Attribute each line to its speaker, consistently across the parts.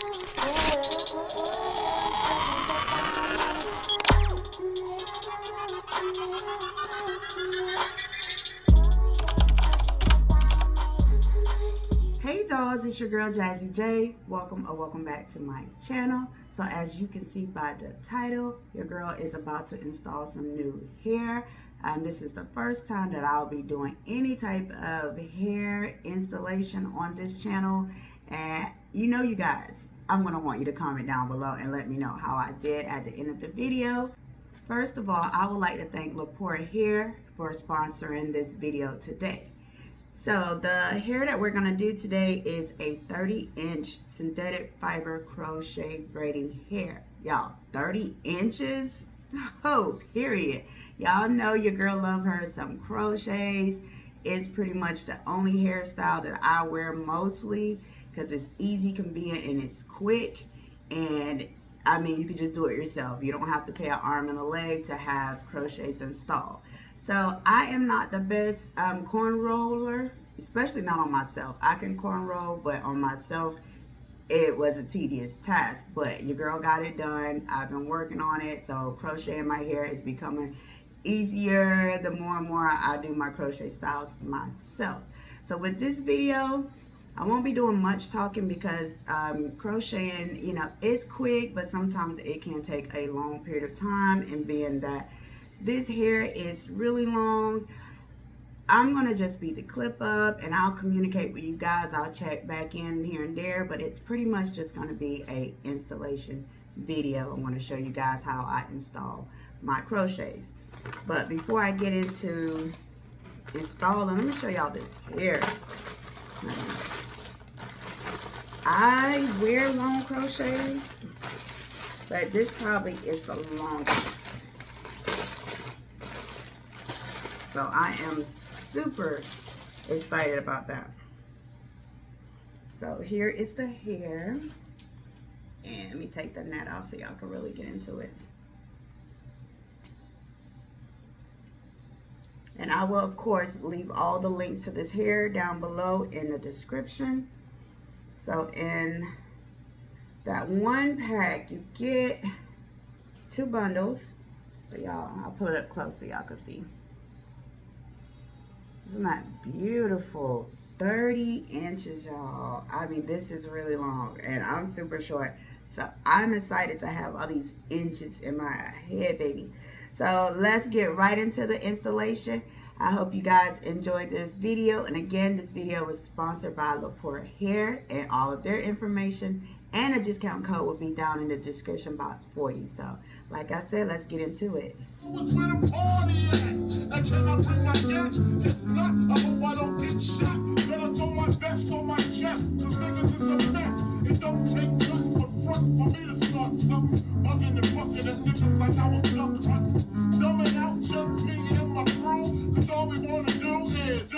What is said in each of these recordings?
Speaker 1: Hey dolls, it's your girl Jazzy J. Welcome back to my channel. So as you can see by the title, your girl is about to install some new hair. This is the first time that I'll be doing any type of hair installation on this channel. And you guys, I'm going to want you to comment down below and let me know how I did at the end of the video. First of all, I would like to thank Loporah Hair for sponsoring this video today. So the hair that we're going to do today is a 30-inch synthetic fiber crochet braiding hair. Y'all, 30 inches? Oh, period. Y'all know your girl love her some crochets. It's pretty much the only hairstyle that I wear mostly because it's easy, convenient, and it's quick. And I mean, you can just do it yourself. You don't have to pay an arm and a leg to have crochets installed. So I am not the best corn roller, especially not on myself. I can corn roll, but on myself, it was a tedious task. But your girl got it done. I've been working on it. So crocheting my hair is becoming easier the more and more I do my crochet styles myself. So with this video, I won't be doing much talking because crocheting, it's quick, but sometimes it can take a long period of time. And being that this hair is really long, I'm going to just beat the clip up and I'll communicate with you guys. I'll check back in here and there, but it's pretty much just going to be a installation video. I want to show you guys how I install my crochets. But before I get into installing, let me show y'all this hair. I wear long crochets, but this probably is the longest. So I am super excited about that. So here is the hair. And let me take the net off so y'all can really get into it. And I will, of course, leave all the links to this hair down below in the description. So in that one pack, you get 2 bundles. But y'all, I'll put it up close so y'all can see. Isn't that beautiful? 30 inches, y'all. I mean, this is really long, and I'm super short. So I'm excited to have all these inches in my head, baby. So let's get right into the installation. I hope you guys enjoyed this video. And again, this video was sponsored by Loporah Hair, and all of their information and a discount code will be down in the description box for you. So like I said, let's get into it.
Speaker 2: What's where the party at? And can I bring my gat? If not, I hope I don't get shot. Better throw my vest on my chest, cause niggas is a mess. It don't take nothing but front for me to start something. Bugging and bucking at niggas like I was duck hunting. Dumbing out just me and my crew, cause all we wanna do is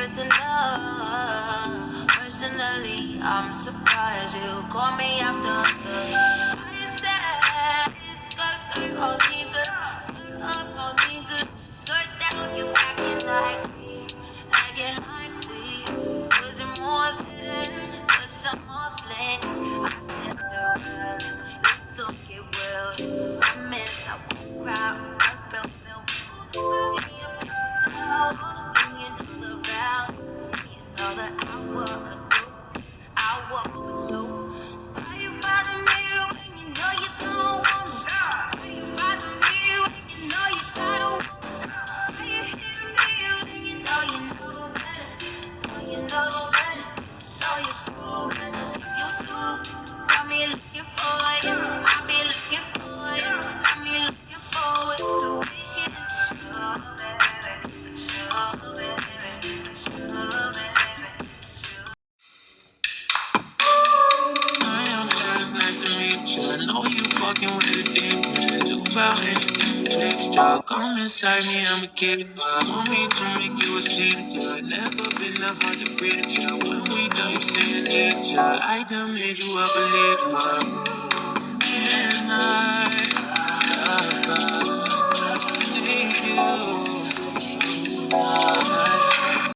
Speaker 2: Personally, I'm surprised you call me after the. I said, skirt on niggas, skirt up on niggas, skirt down, you acting like we was more than just some more fling. I said farewell, you took it well. Promise I won't cry, I spell milk. Give me a towel, give me another vow, give me another hour or two. I walk with you. Why you bother me when you know you don't want me? Why you bother me when you know you gotta want me? Why you hit me when you know better? Know you know better. Know you cool better. You do. Got me looking for you. I be looking for you. Got me looking forward to weekend. Sure, baby. Sure, baby. Sure, baby. It's nice to meet you. I know you fucking with a dick, man. Do about anything, please, y'all. Come inside me, I'm a kid. Want me to make you a scene, girl. Never been that hard to breathe, girl. When we done, you saying it, girl. I done made you a believer. Can I save you tonight?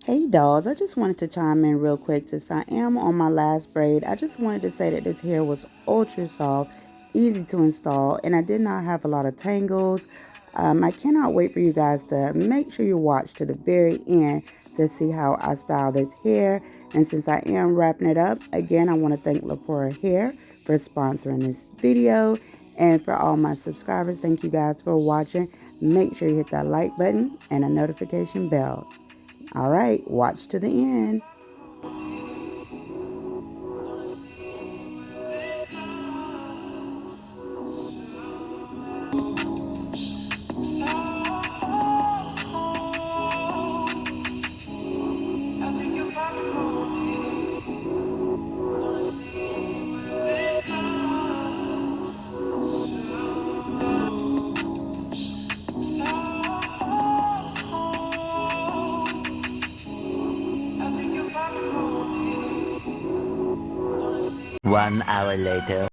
Speaker 1: Hey dolls, I just wanted to chime in real quick since I am on my last braid. I just wanted to say that this hair was ultra soft, easy to install, and I did not have a lot of tangles. I cannot wait for you guys to make sure you watch to the very end to see how I style this hair. And since I am wrapping it up, again, I want to thank Loporah Hair for sponsoring this video. And for all my subscribers, thank you guys for watching. Make sure you hit that like button and a notification bell. All right, watch to the end.
Speaker 3: One hour later.